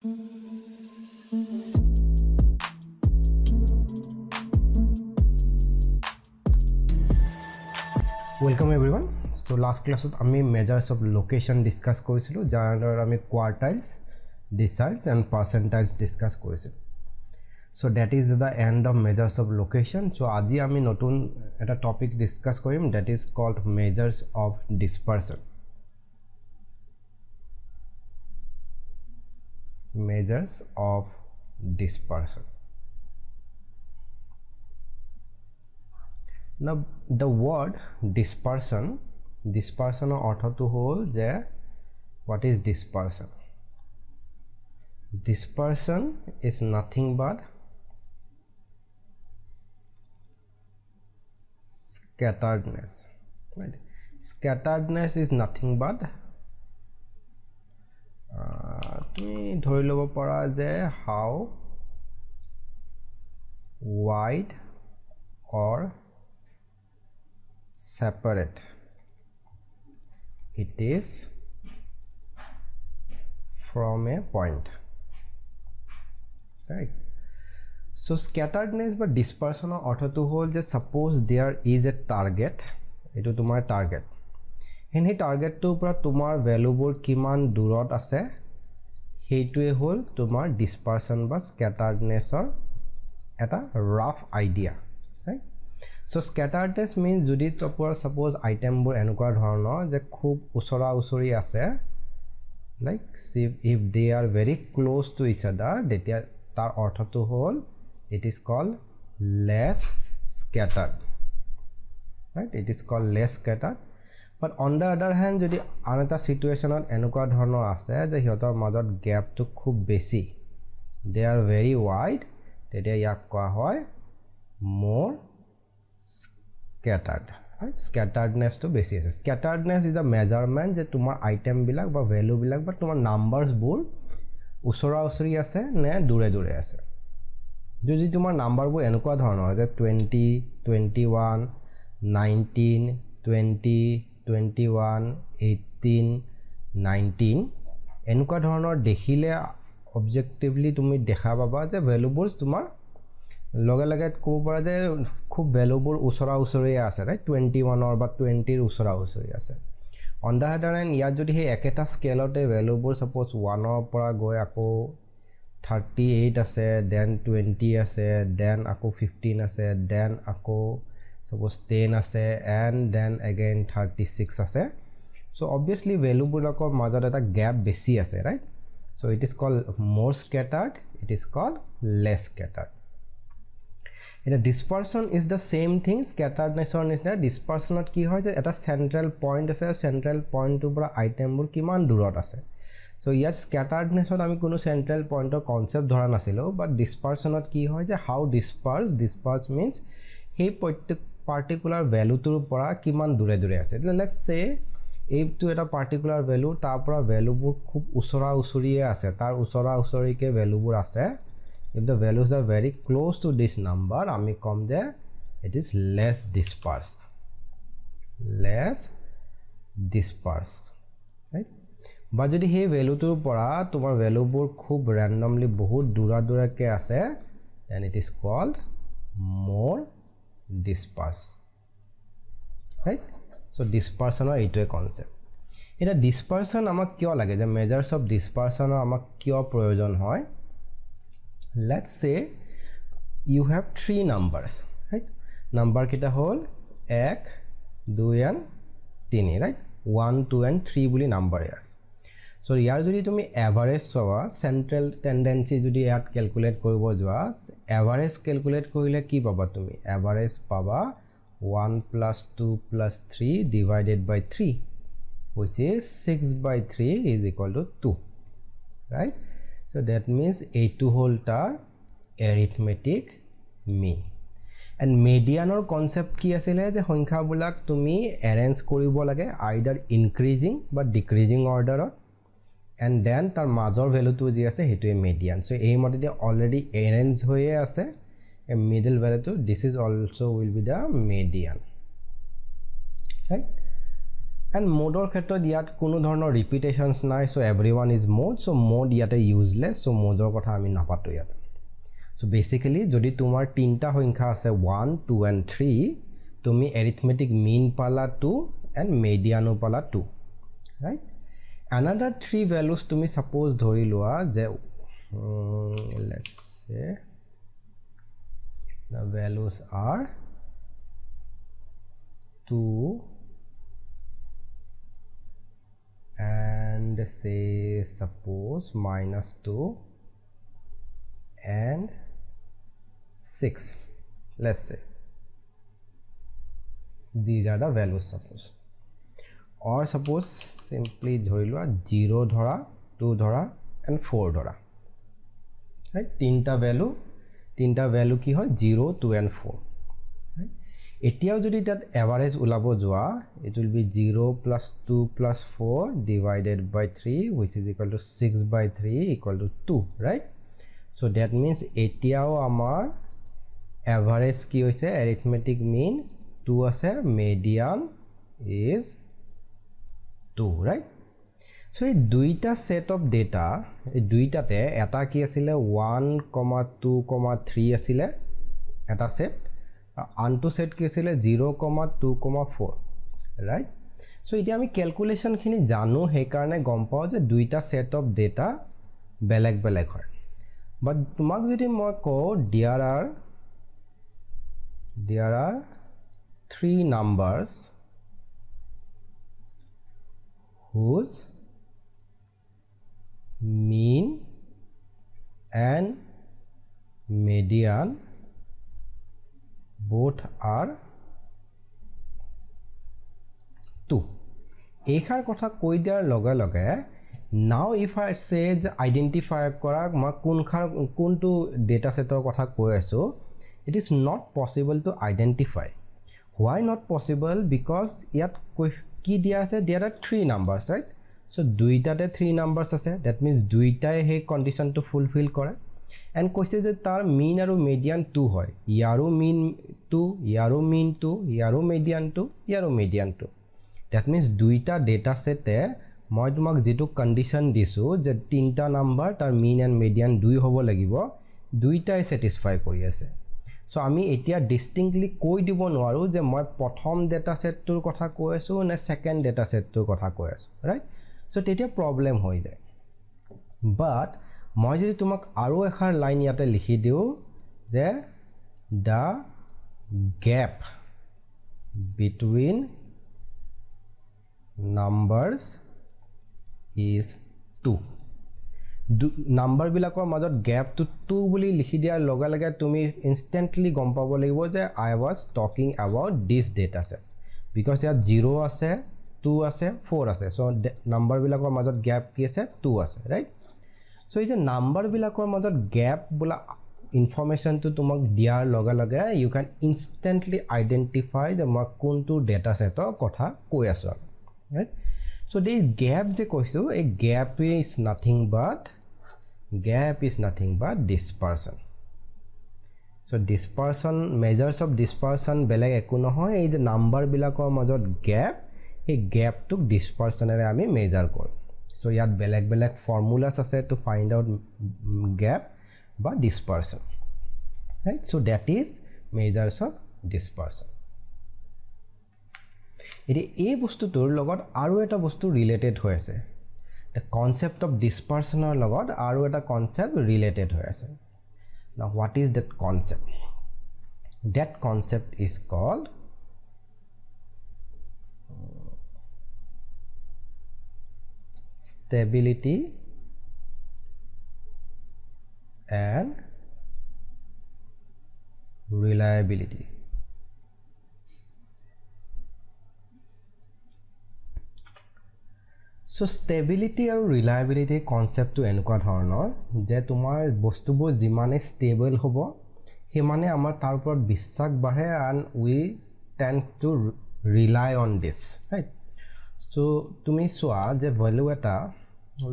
Welcome everyone. So last class আমি measures of location discuss কৰিছিলো যাৰ আন্ডাৰত আমি quartiles, deciles and percentiles discuss কৰিছিলো. So that is the end of measures of location. So আজি আমি নতুন এটা topic discuss Karim, that is called measures of dispersion. Measures of dispersion. Now the word dispersion অৰ্থ to হ'ল যে what is dispersion? Dispersion is nothing but scatteredness, right? Scatteredness is nothing but তুমি ধৰি ল'ব পাৰা যে how wide or separate it is from a point, right? So scatteredness বা dispersion অৰ্থটো হ'ল যে suppose there is a target, এটো তোমাৰ target, এই টাৰ্গেটটোৰ পৰা তোমাৰ ভ্যালুবোৰ কিমান দূৰত আছে সেইটোৱে হ'ল তোমাৰ dispersion বা scatterednessৰ এটা rough idea, right? So scatteredness means যদি তোমাৰ suppose itemবোৰ এনেকুৱা ধৰণৰ যে খুব ওচৰা ওচৰি আছে, like if they are very close to each other, তেতিয়া তাৰ অৰ্থটো হ'ল it is called less scattered, right? It is called less scattered. But on the other hand যদি আন এটা সিচুৱেচনত এনেকুৱা ধৰণৰ আছে যে হিহঁতৰ মাজত গ্যাপটো খুব বেছি, they are very wide, তেতিয়া ইয়াক কোৱা হয় more scattered, right? Scatteredness to বেছি আছে. Scatteredness is a measurement যে তোমাৰ আইটেম বিলাক বা ভ্যালু বিলাক বা তোমাৰ নাম্বাৰস বোৰ ওচৰা ওচৰি আছে নে দূৰে দূৰে আছে. যদি তোমাৰ নাম্বাৰবোৰ এনেকুৱা ধৰণৰ যে 20, 21, 19, 20, 21, 18, 19 এনেকুৱা ধৰণৰ দেখিলে অবজেক্টিভলি তুমি দেখা পাবা যে ভ্যালুবোৰ তোমাৰ লগে লগে ক'ব পৰা যে খুব ভ্যালুবোৰ ওচৰা ওচৰি আছে, ৰাইট? 21 বা 20 ৰ ওচৰা ওচৰি আছে. অন দা আদাৰ হেণ্ড ইয়াত যদি সেই একেটা স্কেলতে ভ্যালুবোৰ সাপোজ 1 ৰ পৰা গৈ আকৌ 38 আছে, দেন 20 আছে, দেন আকৌ 15 আছে, দেন আকৌ suppose 10 আছে, and then again 36 আছে. So obviously value বুলকৰ মাজত এটা gap বেছি আছে, right? So it is called more scattered, it is called less scattered. In a dispersion is the same thing. Scatteredness or dispersion কি হয় যে এটা central point আছে, central point ৰ পৰা item বোৰ কিমান দূৰত আছে. So ইয়াত scatteredness আমি কোনো central point ৰ concept ধৰা নাছিলো, but dispersion কি হয় যে how disperse means সেই particular value টোৰ পৰা কিমান দূৰে দূৰে আছে. Let's say এইটো এটা particular value, তাৰ পৰা value বোৰ খুব ওচৰা ওচৰিয়ে আছে, তাৰ ওচৰা ওচৰিকে value বোৰ আছে. If the values are very close to this number, আমি কম যে it is less dispersed, right? বা যদি সেই value টোৰ পৰা তোমাৰ value বোৰ খুব randomly বহুত দূৰা দূৰকে আছে, then it is called more disperse, right? So dispersion এইটোৱে concept. এটা dispersion আমাক কিয় লাগে যে measures of dispersion আমাক কিয় প্ৰয়োজন হয়? Let's say you have 3 numbers, right? Number kita হল 1, 2 and 3, right? 1, 2 and 3 bully number আছে. So ইয়াৰ যদি তুমি average চোৱা, central tendency যদি ইয়াত calculate কৰিব যোৱা, average calculate কৰিলে কি পাবা তুমি? Average পাবা 1 plus 2 plus 3 divided by 3, which is 6 by 3 is equal to 2, right? So that means a2 whole tar arithmetic mean. And median or concept কি আছিল যে সংখ্যাবিলাক তুমি arrange কৰিব লাগে either increasing বা decreasing order, and then তাৰ মাজৰ value টো যি আছে হেতুৱে median. So এই মতে already arrange হৈয়ে আছে a middle value to, this is also will be the median, right? And মোডৰ ক্ষেত্ৰত ইয়াত কোনো ধৰণৰ ৰিপিটেশ্যনছ নাই so' everyone is mode so' mode ইয়াতে ইউজলেছ চ' মোডৰ কথা আমি নাপাতো ইয়াত চ' বেচিকেলি যদি তোমাৰ তিনিটা সংখ্যা আছে 1 2 and 3 তুমি এৰিথমেটিক মিন পালা 2 and মেডিয়ানো পালা 2 ৰাইট another 3 values তুমি suppose ধৰি লোৱা যে let's say the values are 2 and say suppose -2 and 6 let's say these are the values suppose or suppose simply ধৰি লোৱা 0 ধৰা 2 ধৰা and 4 ধৰা right তিনটা ভ্যালু কি হয় 0 2 and 4 right এতিয়াও যদি তাত এভাৰেজ উলাব যোৱা it will be 0 plus 2 plus 4 divided by 3 which is equal to 6 by 3 equal to 2 right so that means এতিয়াও আমাৰ এভাৰেজ কি হৈছে arithmetic mean 2 আছে median is 2 right so এই দুইটা সেট অফ ডেটা এই দুইটাতে এটা কি আছিল 1, 2, 3 আছিল এটা সেট আনটো সেট কি আছিল 0, 2, 4 right so এতিয়া আমি ক্যালকুলেশন খিনি জানো হে কাৰণে গম পাও যে দুইটা সেট অফ ডেটা বেলেগ বেলেগ হয় বাট তোমাক যদি মই কও there are 3 numbers whose mean and median both are 2 এইখাৰ কথা কৈ দিয়াৰ লগে লগে now if I say identify কৰা মই কোনটো ডেটা সেটৰ কথা কৈ আছো it is not possible to identify why not possible because ইয়াত কি দিয়া আছে there are 3 numbers right so দুইটাতে 3 numbers আছে that means দুইটাই হে কন্ডিশনটো ফুলফিল কৰে and কৈছে যে তাৰ মিন আৰু মিডিয়ান 2 হয় ইয়াৰো মিন 2 ইয়াৰো মিন 2 ইয়াৰো মিডিয়ান 2 ইয়াৰো মিডিয়ান 2 that means দুইটা ডেটা সেটে মই তোমাক যেটো কন্ডিশন দিছো যে তিনটা নাম্বার তাৰ মিন এন্ড মিডিয়ান 2 হ'ব লাগিব দুইটাই স্যাটিসফাই কৰি আছে so আমি এতিয়া ডিস্টিংক্টলি কৈ দিব নোৱাৰো যে মই প্ৰথম ডেটা সেটটোৰ কথা কৈ আছো নে সেকেন্ড ডেটা সেটটোৰ কথা কৈ আছো ৰাইট so তেতিয়া প্ৰবলেম হৈ যায় বাট মই যদি তোমাক আৰু এখাৰ লাইন ইয়াতে লিখি দিও যে the gap between numbers is 2 number বিলাকৰ মাজত গ্যাপ টু 2 বুলি লিখি দিয়াৰ লগে লগে তুমি ইনস্ট্যান্টলি গম পাব লাগিব যে I was talking about this data set because ইয়াত 0 আছে 2 আছে 4 আছে so নাম্বার বিলাকৰ মাজত গ্যাপ কি আছে 2 আছে ৰাইট so এই যে নাম্বার বিলাকৰ মাজত গ্যাপ বলা ইনফৰমেশন তো তোমাক দিয়াৰ লগে লগে you can instantly identify the কোনটো ডেটা সেটৰ কথা কৈ আছো right so this gap je koisu a gap is nothing but dispersion so dispersion measures of dispersion beleg eku nohoy ei je number bilakor majot gap ei gap to dispersion ere ami measure kor so yat beleg formulas ase to find out gap ba dispersion right so that is measures of dispersion এটি এই বস্তুটোৰ লগত আৰু এটা বস্তু related হৈ আছে the concept of dispersion or লগত আৰু এটা concept related হৈ আছে now what is that concept is called stability and reliability so stability আৰু reliability concept to এনেকুৱা ধৰণৰ যে তোমাৰ বস্তুবোৰ যিমানে stable হ'ব হিমানে আমাৰ তাৰ ওপৰত বিশ্বাস বাঢ়ে and we tend to rely on this right so তুমি সোৱা যে ভ্যালু এটা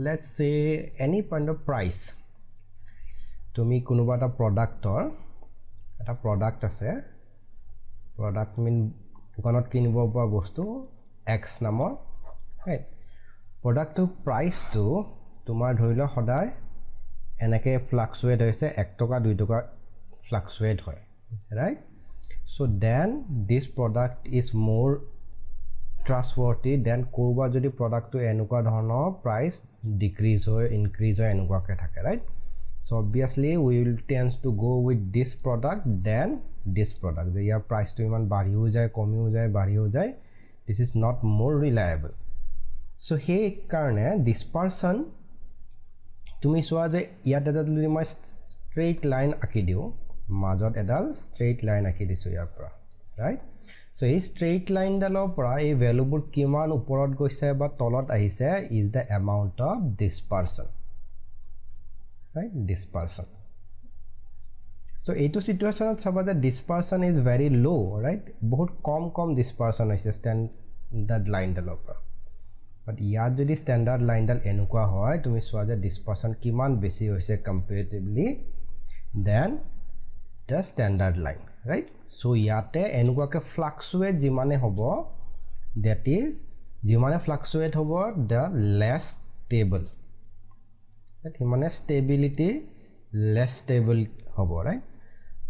let's say any kind of price তুমি কোনোবা এটা প্ৰডাক্টৰ এটা প্ৰডাক্ট আছে প্ৰডাক্ট মিন দোকানত কিনিব পৰা বস্তু x নামৰ ৰাইট প্ৰডাক্টটো প্ৰাইচটো তোমাৰ ধৰি লোৱা সদায় এনেকৈ ফ্লাকচুৱেট হৈছে 1 টকা 2 টকা ফ্লাকচুৱেট হয় right so then this product is more trustworthy than কোবা যদি প্ৰডাক্টটো এনেকুৱা ধৰণৰ প্ৰাইস ডিক্ৰিজ হয় ইনক্ৰিজ হয় এনেকুৱাকে থাকে right so obviously we will tends to go with this product than this product যে ইয়াৰ প্ৰাইসটো ইমান বাঢ়িও যায় কমিও যায় বাঢ়িও যায় this is not more reliable so সেই কাৰণে dispersion তুমি চোৱা যে ইয়াত এটা যদি মই straight line আঁকি দিও মাজত এডাল straight line আঁকি দিছো ইয়াৰ পৰা ৰাইট so এই straight line ডালৰ পৰা এই ভ্যালুবোৰ কিমান ওপৰত গৈছে বা তলত আহিছে is the amount of dispersion right dispersion so এইটো সিচুৱেচনত চাবা যে dispersion is very low right বহুত কম dispersion হৈছে standard line ডালৰ পৰা but ইয়াত যদি standard line ডাল এনেকুৱা হয় তুমি চোৱা যে dispersion কিমান বেছি হৈছে comparatively than the standard line right so ইয়াতে এনেকুৱাকে fluctuate যিমানে হ'ব that is যিমানে fluctuate হ'ব the less stable right মানে stability less stable হ'ব right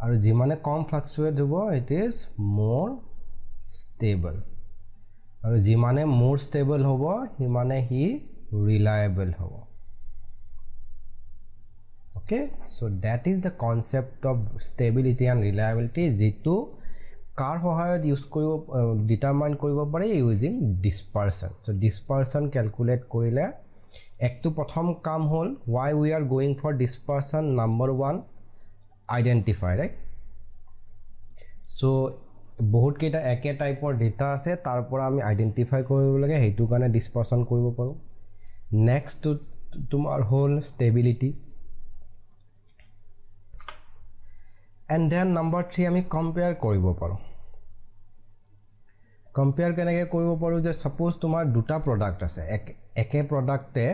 আৰু যিমানে কম fluctuate হ'ব it is more stable আৰু যিমানে more stable হ'ব সিমানে হি reliable হ'ব okay so that is the concept of stability and reliability যেটো কাৰ সহায়ত ইউজ কৰিব ডিটাৰমাইন কৰিব পাৰে using dispersion so dispersion calculate কৰিলে একটো প্ৰথম কাম হল why we are going for dispersion number 1 identify right so বহুত কেটা একে টাইপৰ ডেটা আছে তাৰ পৰা আমি আইডেন্টিফাই কৰিব লাগে হেতু কাৰণে dispersion কৰিব পাৰো নেক্সট তোমাৰ হল stability and then number 3 আমি compare কৰিব পাৰো compare কেনেকৈ কৰিব পাৰো যে suppose তোমাৰ দুটা product আছে একে productে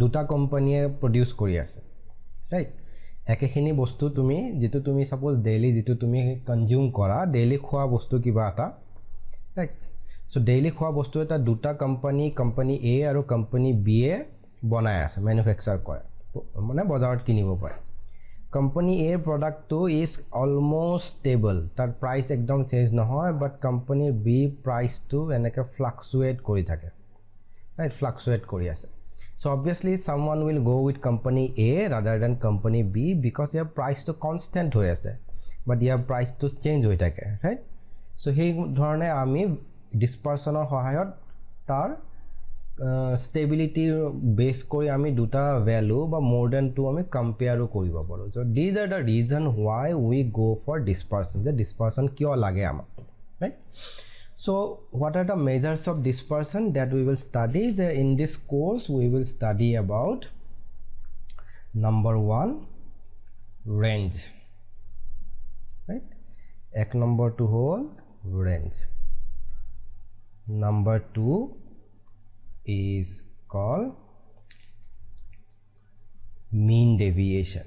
দুটা কোম্পানীয়ে প্ৰডিউস কৰি আছে ৰাইট একেখিনি বস্তু তুমি যেটো তুমি suppose daily যেটো তুমি কনজিউম কৰা daily খোৱা বস্তু কিবা এটা ৰাইট so daily খোৱা বস্তু এটা দুটা কোম্পানী A আৰু কোম্পানী B এ বনাই আছে ম্যানুফ্যাকচাৰ কৰে মানে বজাৰত কিনিব পাৰে company A product to is almost stable tar price ekdom change নহয় but company B price to eneke fluctuate kori thake right fluctuate kori ase so obviously someone will go with company A rather than company B because your price to constant hoy ase but your price to change hoy thake right so hei dhorone ami dispersion or সহায়ত tar stability base kori ami duta value ba more than 2 ami compare koribo paro so these are the reason why we go for dispersion the dispersion kyo lage ama right so what are the measures of dispersion that we will study in this course we will study about number 1 range right ek number 2 whole range number 2 is called mean deviation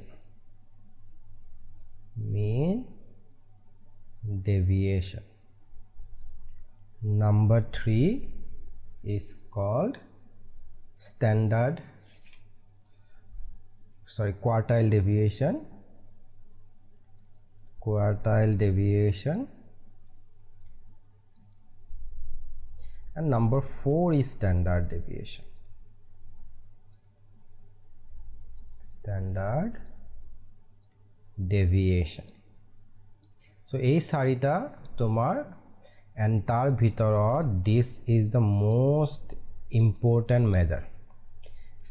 number 3 is called quartile deviation and number 4 is standard deviation so ei sarita tomar and tar bhitorot this is the most important measure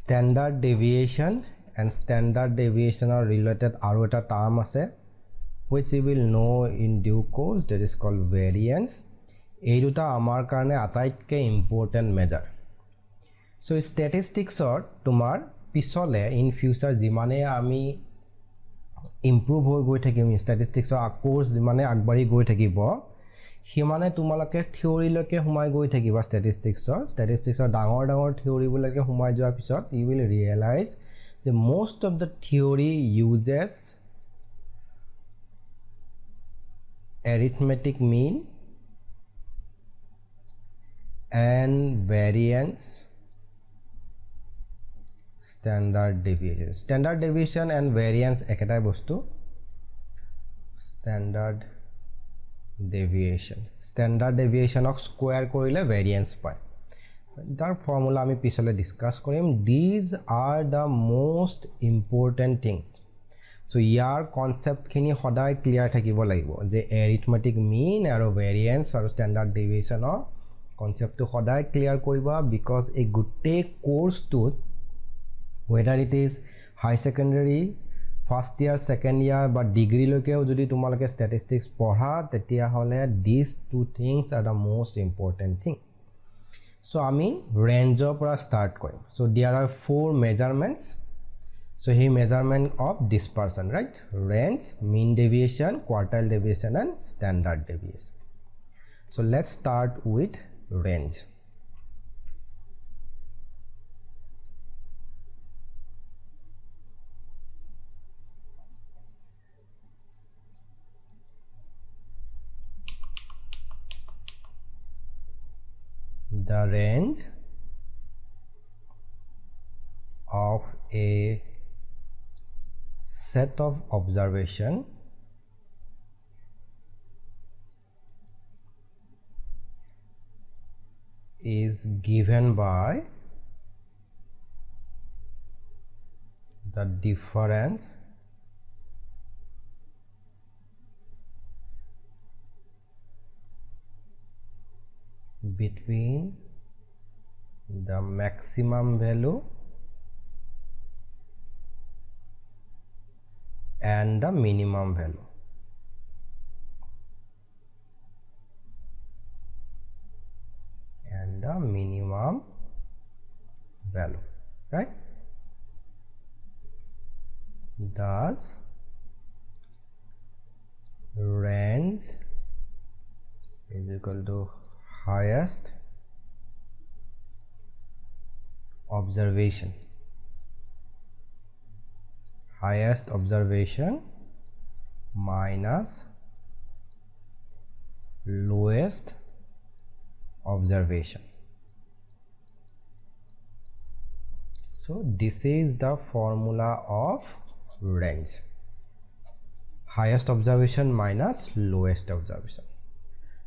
standard deviation and standard deviation are related aru eta term ase which you will know in due course that is called variance এই দুটা আমাৰ কাৰণে আটাইতকৈ important measure so ষ্টেটিষ্টিক্সৰ তোমাৰ পিছলে in future যিমানে আমি improve হৈ গৈ থাকিম ষ্টেটিষ্টিক্সৰ কোৰ্স যিমানে আগবাঢ়ি গৈ থাকিব হিমানে তোমালকে থিওৰিলৈকে হুমাই গৈ থাকিবা ষ্টেটিষ্টিক্সৰ ডাঙৰ থিওৰিবিলাকে হুমাই যোৱাৰ পিছত you will realize the most of the theory uses arithmetic mean and variance, standard deviation. Standard deviation and variance একেটাই বস্তু. standard deviation of square কৰিলে variance পায়. তাৰ ফৰ্মুলা আমি পিছলৈ discuss Karim. These are the most important things. So ইয়াৰ কনসেপ্টখিনি সদায় clear থাকিব লাগিব যে arithmetic mean আৰু variance আৰু standard deviation অৰ কনসেপ্টটো সদায় ক্লিয়াৰ কৰিবা, because এই গোটেই কোৰ্সটোত whether it is high secondary, first year, second year বা ডিগ্ৰী লৈকেও যদি তোমালোকে statistics পঢ়া তেতিয়া হলে these two things are the most important thing. So আমি range পৰা start Karim. So there are four measurements. So he measurement of dispersion, right? Range, mean deviation, quartile deviation and standard deviation. So let's start with range. The range of a set of observation is given by the difference between the maximum value and the minimum value. Right? Thus range is equal to highest observation minus lowest observation. So this is the formula of range: highest observation minus lowest observation.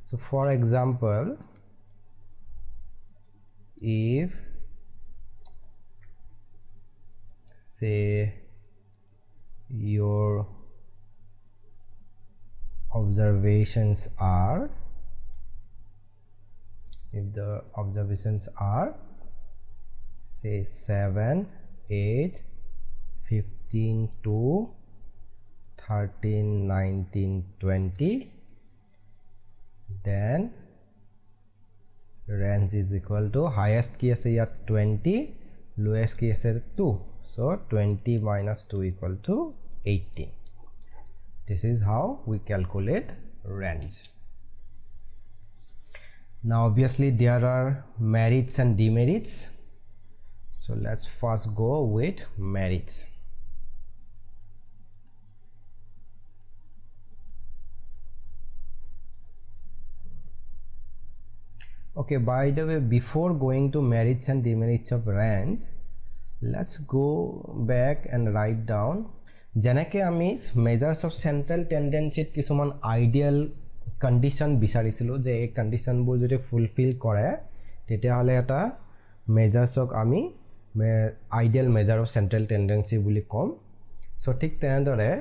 So for example, if say your observations are, if the observations are say 7, 8, 15 to 13, 19, 20, then range is equal to highest ki ase ya 20, lowest ki ase 2. So 20 minus 2 equal to 18. This is how we calculate range. Now obviously there are merits and demerits. So let's first go with merits. Okay, by the way, before going to merits and demerits of range, let's go back and write down যেনেকৈ আমি measures of central টেণ্ডেঞ্চিত কিছুমান ideal condition বিচাৰিছিলোঁ যে এই কণ্ডিশ্যনবোৰ যদি fulfil কৰে তেতিয়াহ'লে এটা মেজাৰ্ছক আমি ideal measure of central tendency বুলি ক'ম. চ' ঠিক তেনেদৰে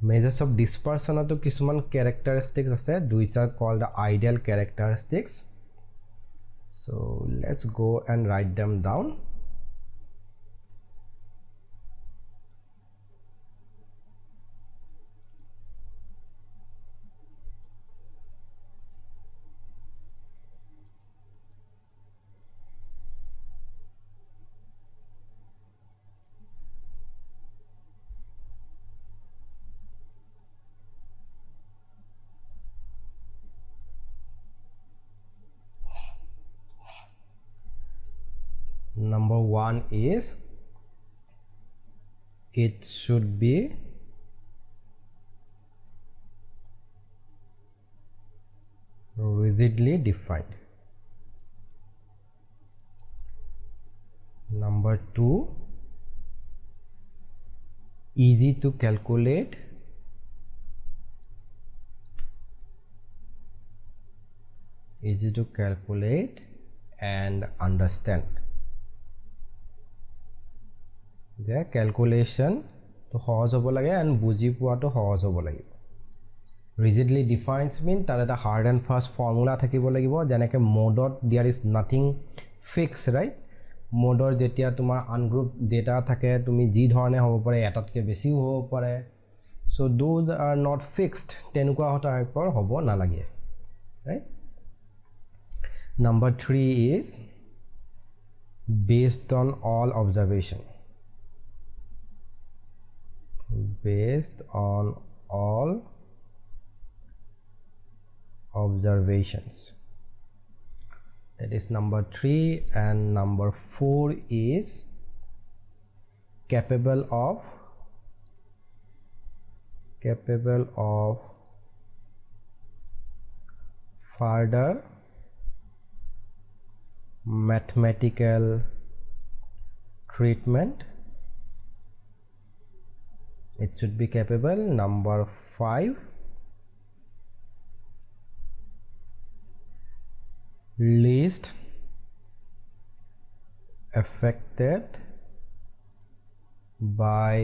মেজাৰ্ছ অফ ডিছপাৰ্চনতো কিছুমান কেৰেক্টাৰিষ্টিক্স আছে, which are called the ideal characteristics. So' let's go' and write them down. Number one is it should be rigidly defined. Number 2, easy to calculate. Easy to calculate and understand. The calculation to সহজ হ'ব লাগে and বুজি পোৱাটো সহজ হ'ব লাগিব. Rigidly defines mean তাৰ এটা hard and fast formula থাকিব লাগিব যেনেকৈ modত there is nothing fixed, right? modৰ যেতিয়া তোমাৰ ungroup data থাকে তুমি যি ধৰণে হ'ব পাৰে এটাতকৈ বেছিও হ'ব পাৰে, so those are not fixed, তেনেকুৱা টাইপৰ হ'ব নালাগে, right? Number 3 is based on all observation. Based on all observations. That is number 3. And number 4 is capable of further mathematical treatment. It should be capable. Number 5, least affected by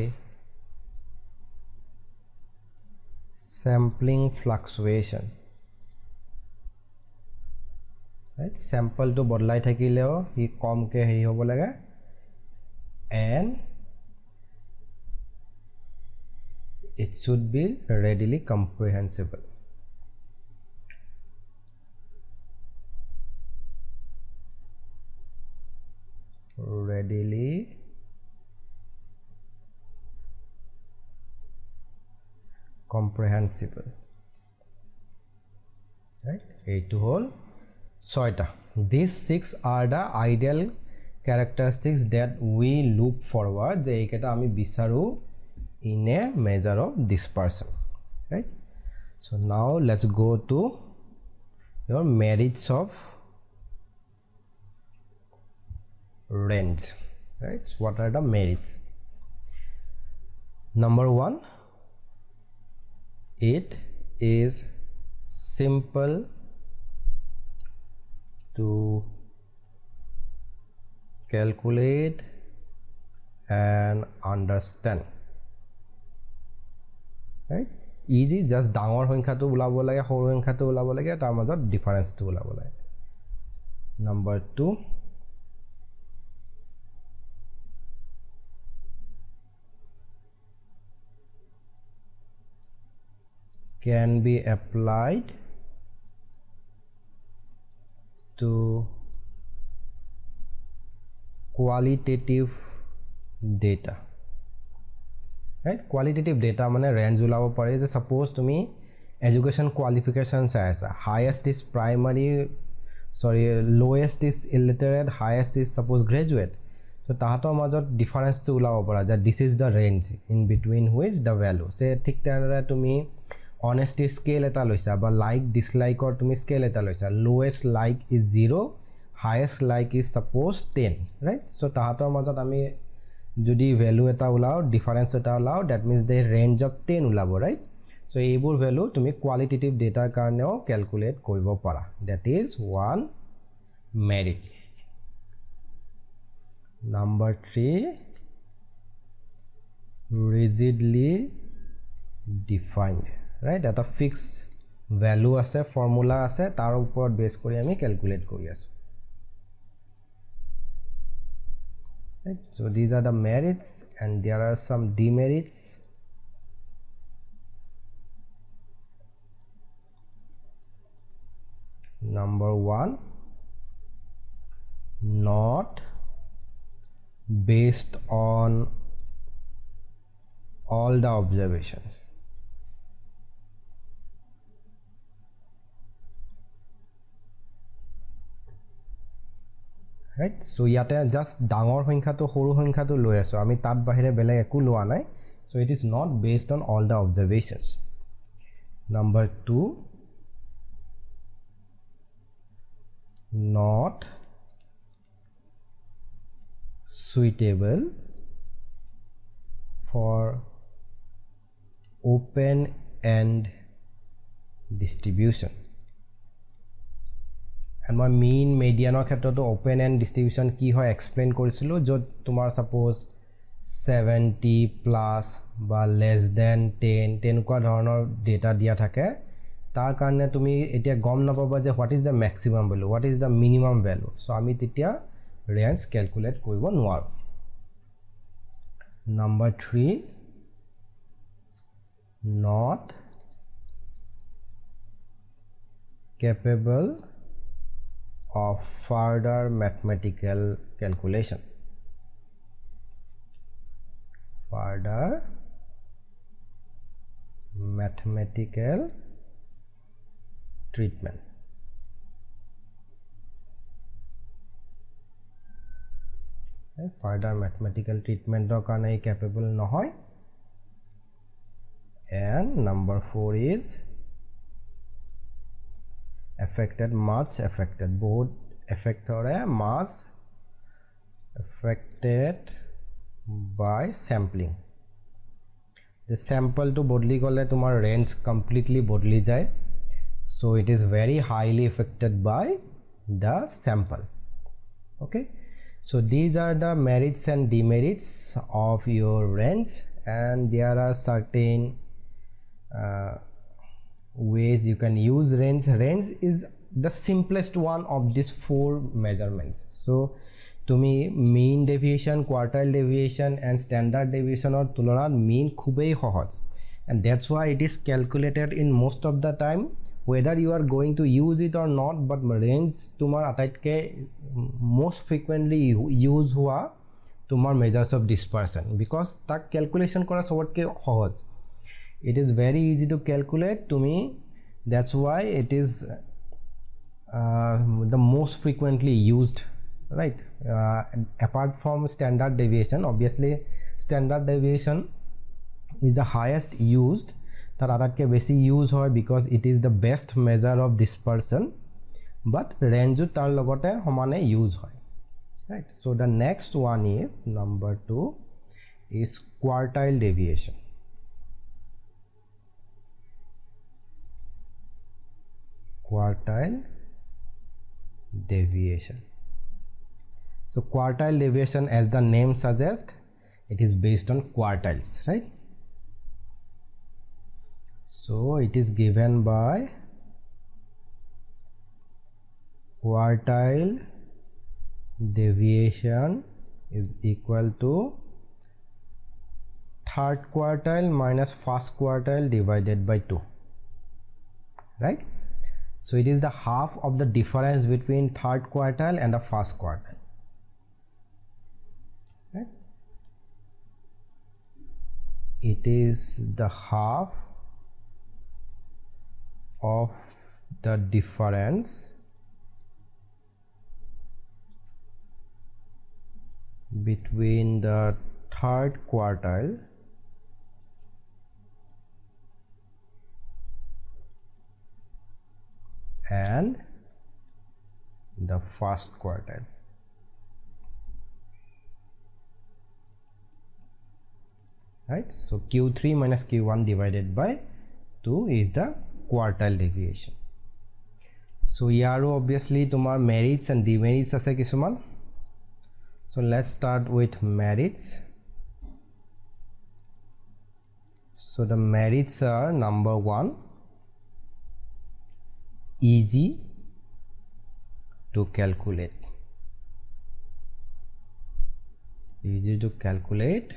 sampling fluctuation, right? sample to বদলাই থাকিলেও হি কমকে হেৰি হ'ব লাগে and it should be readily comprehensible. Readily comprehensible, right? 8 whole 6 ta. These 6 are the ideal characteristics that we look forward je eketa ami bicharu in a measure of this person, right? So now let's go to your merits of range, right? So what are the merits? Number 1, it is simple to calculate and understand, right? easy, just ডাঙৰ সংখ্যাটো ওলাব লাগে সৰু সংখ্যাটো ওলাব লাগে তাৰ মাজত ডিফাৰেন্সটো ওলাব লাগে. Number 2, can be applied to qualitative data, right? qualitative data মানে range ওলাব পাৰে যে suppose তুমি education qualification চাই আছা, highest is primary, lowest is illiterate, highest is suppose graduate, so তাহাঁতৰ মাজত ডিফাৰেন্সটো ওলাব পৰা যে this is the range in between which the value, say ঠিক তেনেদৰে তুমি honesty scale eta loisa ba like dislike or tumi scale eta loisa, lowest like is 0, highest like is suppose 10, right? so tahator majot ami jodi value eta ulao difference eta ulao, that means the range of 10 ulabo, right? so ebur value tumi qualitative data karneo calculate koribo para, that is one merit. Number 3, rigidly defined, right? এটা fixed value আছে, formula আছে, তাৰ ওপৰত base কৰি আমি calculate কৰি আছো, right? so these are the merits and there are some demerits. Number 1, not based on all the observations, right? so yate just dangor সংখ্যাটো সৰু সংখ্যাটো লৈ আছো আমি, তাত বাহিৰে বেলেগ একো লোৱা নাই, so it is not based on all the observations. Number 2, not suitable for open end distribution. And my mean median ক্ষেত্ৰটো open end distribution কি হয় এক্সপ্লেইন কৰিছিলো য'ত তোমাৰ সাপোজ 70 প্লাস বা less than 10 তেনেকুৱা ধৰণৰ ডেটা দিয়া থাকে তাৰ কাৰণে তুমি এতিয়া গম নাপাবা যে what is the maximum value, what is the minimum value. So আমি তেতিয়া ৰেঞ্জ ক্যালকুলেট কৰিব নোৱাৰো. Number 3, not capable of further mathematical calculation. Further mathematical treatment. Further mathematical treatment karone capable nohoy. And number 4 is affected, much affected, both affected much affected by sampling. The sample to bodily gole tumar range completely bodily jay, so it is very highly affected by the sample. Okay, so these are the merits and demerits of your range, and there are certain ways you can use range. Range is the simplest one of these 4 measurements. So to me mean deviation, quartile deviation and standard deviation or tulonat mean khubei সহজ, and that's why it is calculated in most of the time whether you are going to use it or not. But range tumar ataitke most frequently use hua tumar measures of dispersion, because tak calculation kora sobotke সহজ. It is very easy to calculate to me, that's why it is the most frequently used, right? Apart from standard deviation, obviously standard deviation is the highest used, tar adatke beshi use hoy because it is the best measure of dispersion, but range tar logote homane use hoy, right? So the next one is number 2 is quartile deviation. Quartile deviation. So quartile deviation, as the name suggests, it is based on quartiles, right? So it is given by quartile deviation is equal to third quartile minus first quartile divided by 2, right? So it is the half of the difference between third quartile and the first quartile, right? It is the half of the difference between the third quartile and the first quartile, right? So Q3 minus Q1 divided by 2 is the quartile deviation. So yaro obviously tumar merits and demerits ase kisuman. So let's start with merits. So the merits are number 1, easy to calculate. Easy to calculate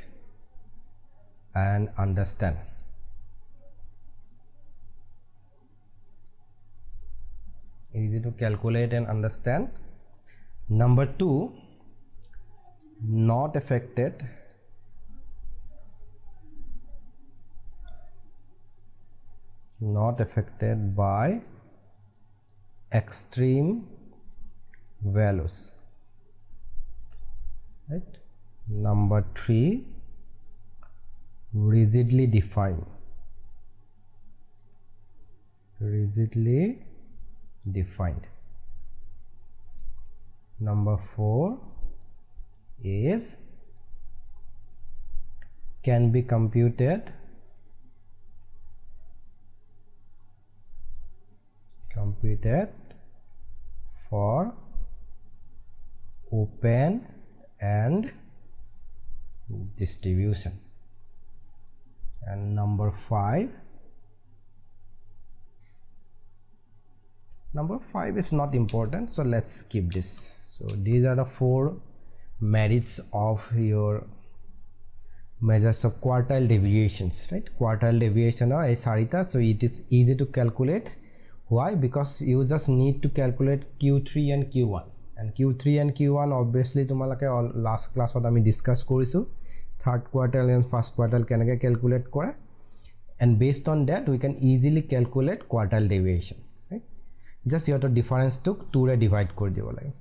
and understand. Easy to calculate and understand. Number 2, not affected by extreme values, right? Number 3, rigidly defined. Number 4, is can be computed for open and distribution. And number 5 is not important, so let's skip this. So these are the 4 merits of your measures of quartile deviations, right? Quartile deviation are sarita, so it is easy to calculate. Why? Because you just need to calculate Q3 and Q1, and Q3 and Q1 obviously tumalake last class what ami discuss korisu, third quartile and first quartile kenake calculate kore, and based on that we can easily calculate quartile deviation, right? Just you have to difference to 2 re divide kori dibo lage.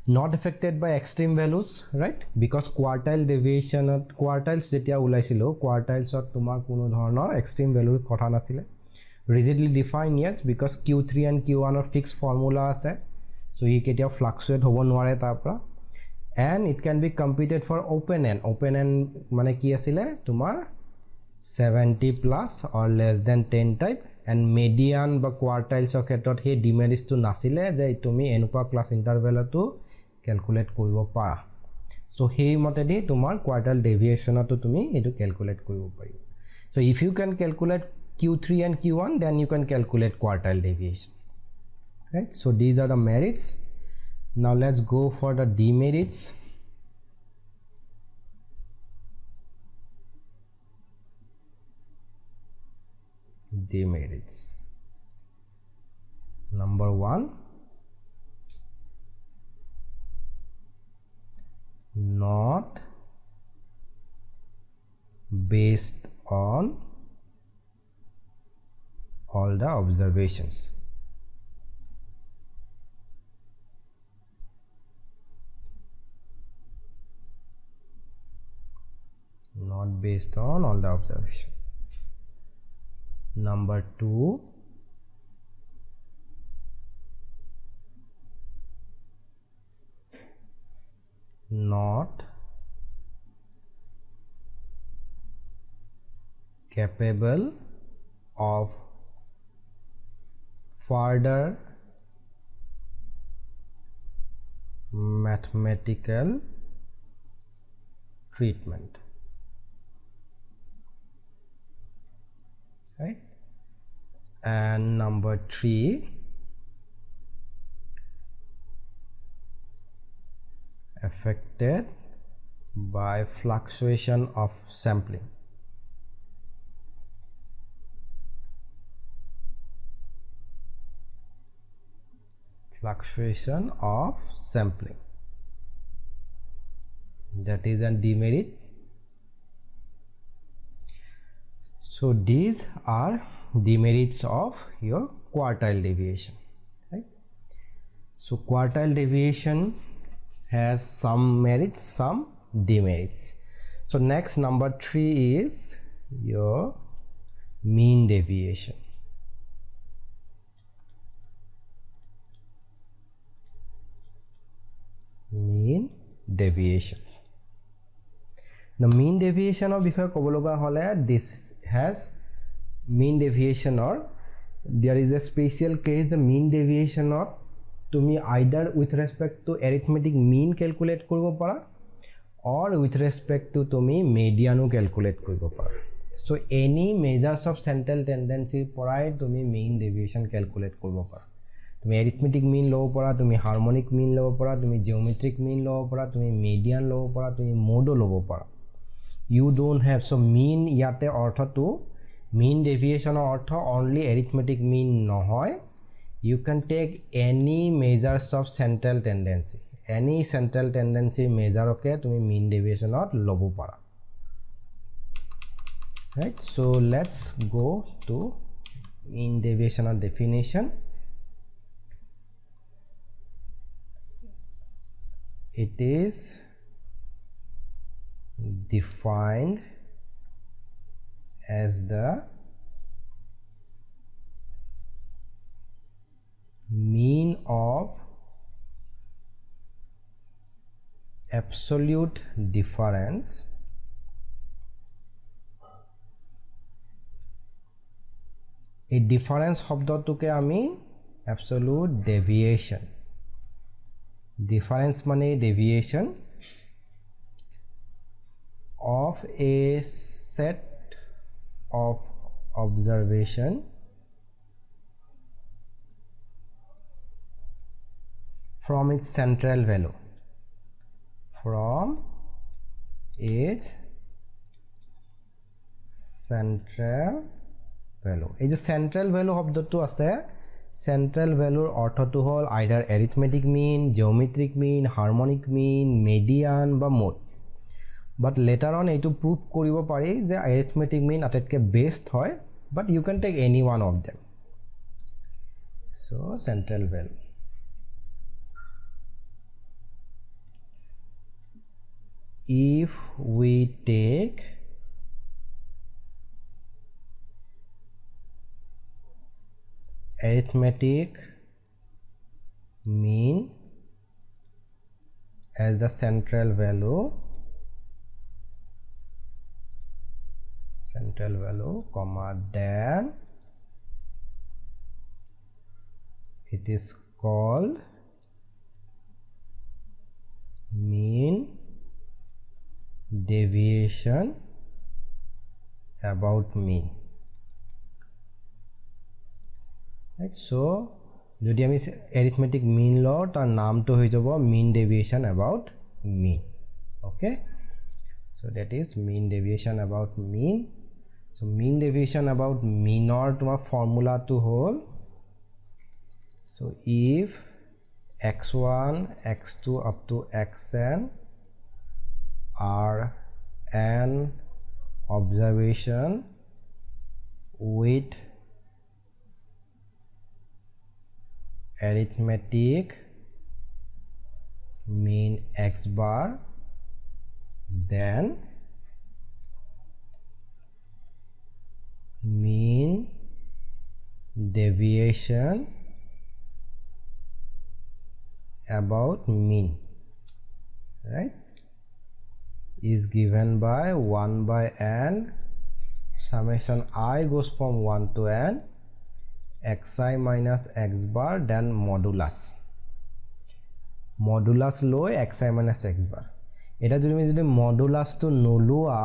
Not affected by extreme values, right? Because quartile deviation quartiles jetia ulaisilo quartiles tumar kono dhoroner extreme value kotha nasile, rigidly defined, yes, because Q3 and Q1 are fixed formula ase, so he ketia fluctuate hobo nware tarpra. And it can be computed for open end mane ki asile tumar 70 plus or less than 10 type, and median ba quartiles or khetrot he demerits to nasile je tumi enukwa class interval to calculate koribo para. So he motedi tumar quartile deviation to tumi etu calculate koribo pari. So if you can calculate Q3 and Q1, then you can calculate quartile deviation, right? So these are the merits. Now let's go for the demerits. Demerits. Number 1, not based on all the observations. Not based on all the observations. Number 2, not capable of further mathematical treatment, right? And number 3, affected by fluctuation of sampling. Fluctuation of sampling, that is a demerit. So these are demerits of your quartile deviation, right? So quartile deviation has some merits, some demerits. So next, number 3 is your mean deviation. Mean deviation. The mean deviation of বিষয়ে ক'ব লগা হলে, this has mean deviation or there is a special case, the mean deviation of তুমি either with respect to arithmetic mean calculate কৰিব পাৰা or with respect to তুমি median calculate কৰিব পাৰা. So any measures of central tendency পৰাই তুমি mean deviation calculate কৰিব পাৰা. তুমি arithmetic mean লব পাৰা, তুমি harmonic mean লব পাৰা, তুমি geometric mean লব পাৰা, তুমি median লব পাৰা, তুমি mode লব পাৰা. You don't have, so mean ইয়াতে অৰ্থটো mean deviation অৰ্থ only arithmetic mean নহয়. You can take any measures of central tendency, any central tendency measure okay tumi mean deviation ot lobo para, right? So let's go to mean deviation definition. It is defined as the mean of absolute difference এই difference শব্দটোকে আমি absolute deviation difference মানে deviation of a set of observation from its central value from its central value এই যে central value শব্দটো আছে central value অৰ্থটো হল either arithmetic mean geometric mean harmonic mean median বা mode but later on এইটো prove কৰিব পাৰি যে arithmetic mean আটাইতকৈ best হয় but you can take any one of them so central value if we take arithmetic mean as the central value comma then it is called mean deviation about mean right so যদি আমি arithmetic mean লও তাৰ নামটো হৈ যাব mean deviation about mean okay so that is mean deviation about mean so mean deviation about mean or তোমাৰ formula to হল so if x1 x2 up to xn are an observation with arithmetic mean x bar then mean deviation about mean right is given by 1 by n summation I goes from 1 to n xi minus x bar then modulus লয় xi minus x bar এটা যদি modulus to Nalwa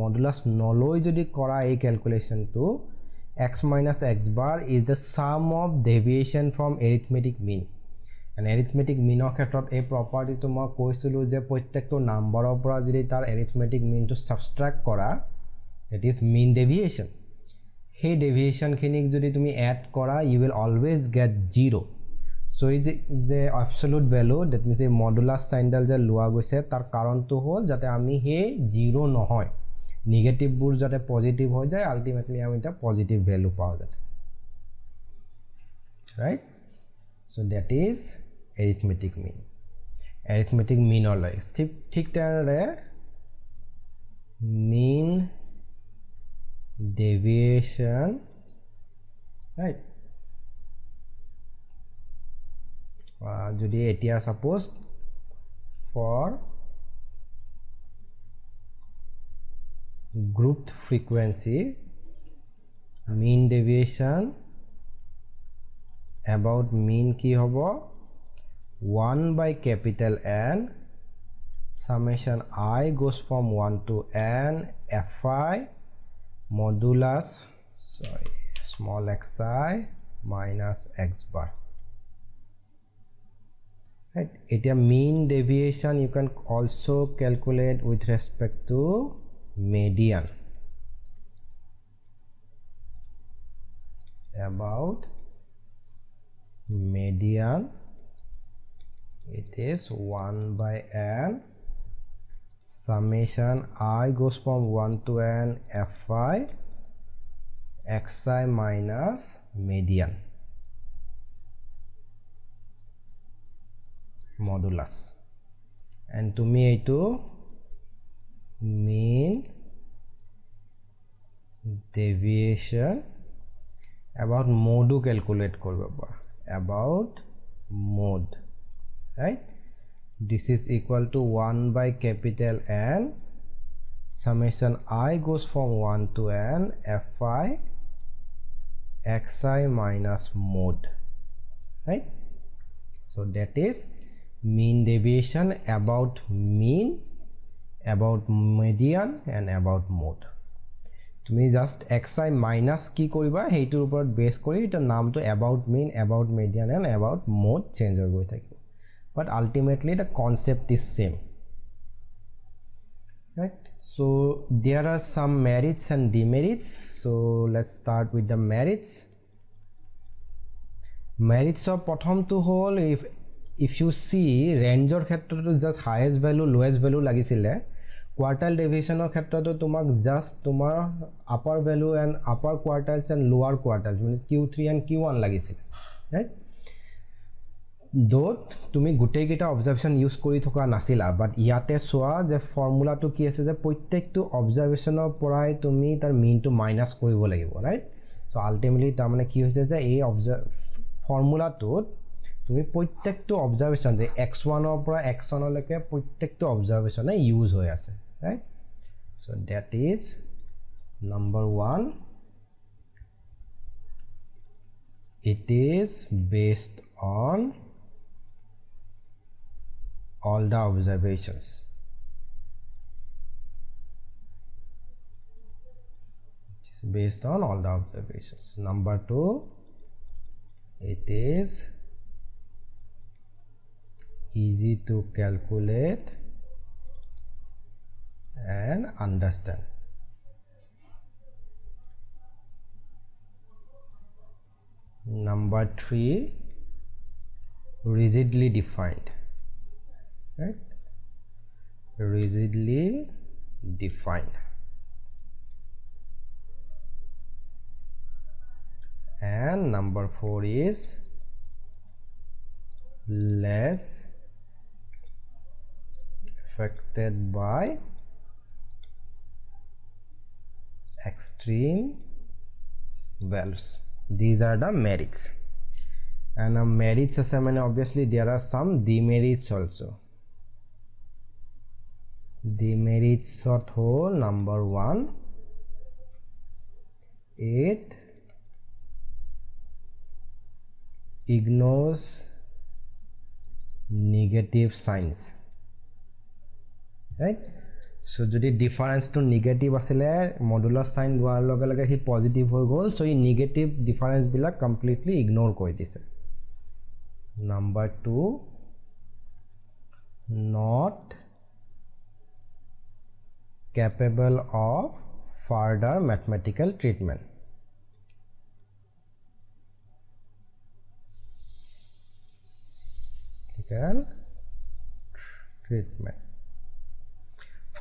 modulus নলৈ যদি কৰা এই calculation to x minus x bar is the sum of deviation from arithmetic mean and arithmetic mean ক্ষেত্ৰত এই property to মই কৈছিলো যে প্ৰত্যেকটো নাম্বাৰৰ পৰা যদি তাৰ arithmetic mean to subtract কৰা that is mean deviation hey deviation খিনিক যদি তুমি add কৰা you will always get 0 so the absolute value that means a modulus sign dal je লোৱা গৈছে তাৰ কাৰণটো হল যাতে আমি হে 0 নহয় নেগেটিভ বুৰ যাতে পজিটিভ হৈ যায় আলটিমেটলি আমি এটা পজিটিভ ভ্যালু পাও যাতে right so that is arithmetic mean or like ঠিক তেনে mean deviation right যদি এতিয়া suppose for grouped frequency mean deviation about mean কি হ'ব 1 by capital N summation I goes from 1 to n fi modulus small xi minus x bar right এটা mean deviation you can also calculate with respect to median about median it is 1 by n summation I goes from 1 to n fi xi minus median modulus and to me etu mean deviation about mode calculate korba about mode right this is equal to 1 by capital N summation I goes from 1 to N fi xi minus mod, right? So that is mean deviation, about mean, about median and about mode. তুমি just xi minus কি কৰিবা হেইটোৰ ওপৰত base কৰি এটা নামটো about mean, about median and about mode change হৈ গৈ থাকিব, but ultimately the concept is same, right? So there are some merits and demerits. So let's start with the merits. Merits of প্ৰথম to হল if you see range or ক্ষেত্ৰটো just highest value lowest value লাগিছিলে, quartile deviation or ক্ষেত্ৰটো তোমাক just তোমাৰ upper value and upper quartiles and lower quartiles means Q3 and Q1 লাগিছিলে, right? Though তুমি গোটেই কেইটা অবজাৰভেশন ইউজ কৰি থকা নাছিলা, বাট ইয়াতে চোৱা যে ফৰ্মুলাটো কি আছে যে প্ৰত্যেকটো অবজাৰভেশনৰ পৰাই তুমি তাৰ মিনটো মাইনাস কৰিব লাগিব, ৰাইট? সো আলটিমেটলি তাৰ মানে কি হৈছে যে এই ফৰ্মুলাটোত তুমি প্ৰত্যেকটো অবজাৰভেশন যে x1 ৰ পৰা x1 লৈকে প্ৰত্যেকটো অবজাৰভেশনে ইউজ হৈ আছে, right? So that is number 1. It is based on all the observations. It is based on all the observations. Number 2, it is easy to calculate and understand. Number 3, rigidly defined, right? Rigidly defined. And number 4 is less affected by extreme values. These are the merits. And merits assessment, obviously there are some demerits also. Demerits of whole number 1, it ignores negative signs, right? So যদি ডিফারেন্সটো negative আছিলে modulus sign লোৱাৰ লগে লগে হি positive হৈ গ'ল, so ই negative difference বিলাক completely ignore কৰি দিছে। Number 2, not capable of further mathematical treatment. Treatment.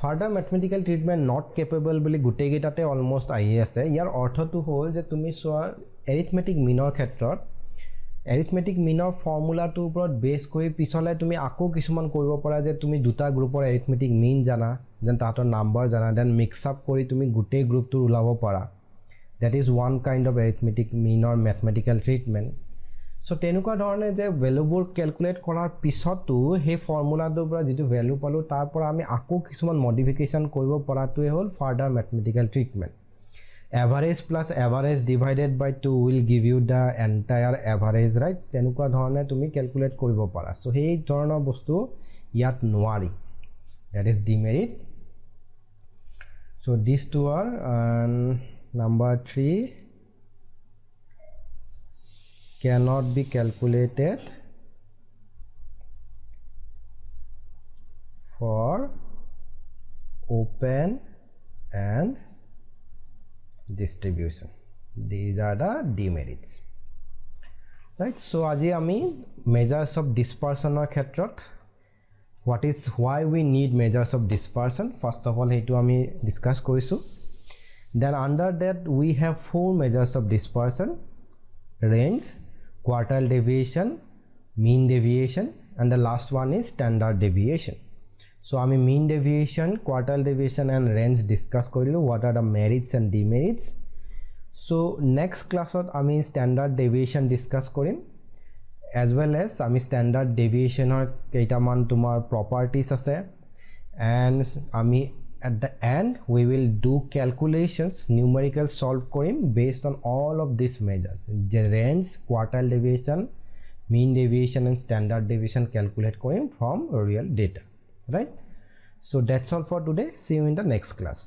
Further mathematical treatment not capable বুলি গুটেই গেটাতে অলমোস্ট আহি আছে। ইয়াৰ অৰ্থটো হ'ল যে তুমি সোৱা এৰিথমেটিক মিনৰ ক্ষেত্ৰত এৰিথমেটিক মিনৰ ফৰ্মুলাটো ওপৰত বেস কৰি পিছলে তুমি আকৌ কিছুমান কৰিব পৰা যে তুমি দুটা গ্ৰুপৰ এৰিথমেটিক মিন জানা, দেন তাহাঁতৰ নাম্বাৰ জানা, দেন মিক্স আপ কৰি তুমি গোটেই গ্ৰুপটো ওলাব পাৰা। That is one kind of arithmetic মিনৰ মেথমেটিক্যাল ট্ৰিটমেণ্ট। সো তেনেকুৱা ধৰণে যে ভ্যালুবোৰ ক্যালকুলেট কৰাৰ পিছতো সেই ফৰ্মুলাটোৰ পৰা যেটো ভ্যালু পালো তাৰ পৰা আমি আকৌ কিছুমান মডিফিকেশন কৰিব পৰাটোৱে হ'ল further mathematical treatment. Average plus average divided by 2 will give you the entire average, right? তেনেকুৱা ধৰণে তুমি ক্যালকুলেট কৰিব পাৰা। সো সেই ধৰণৰ বস্তু ইয়াত নোৱাৰি, that is demerit. So these two are number 3 cannot be calculated for open and distribution. These are the demerits, right? So আজি আমি measures of dispersion or ক্ষেত্ৰত what is why we need measures of dispersion first of all hetu ami discuss korisu. Then under that we have 4 measures of dispersion: range, quartile deviation, mean deviation, and the last one is standard deviation. So ami mean deviation, quartile deviation and range discuss korilu. What are the merits and demerits? So next class ot ami standard deviation discuss korim, as well as আমি standard deviationৰ কেইটামান তোমাৰ properties আছে and আমি at the end we will do calculations numerical solve Karim based on all of these measures the range quartile deviation mean deviation and standard deviation calculate Karim from real data right so that's all for today see you in the next class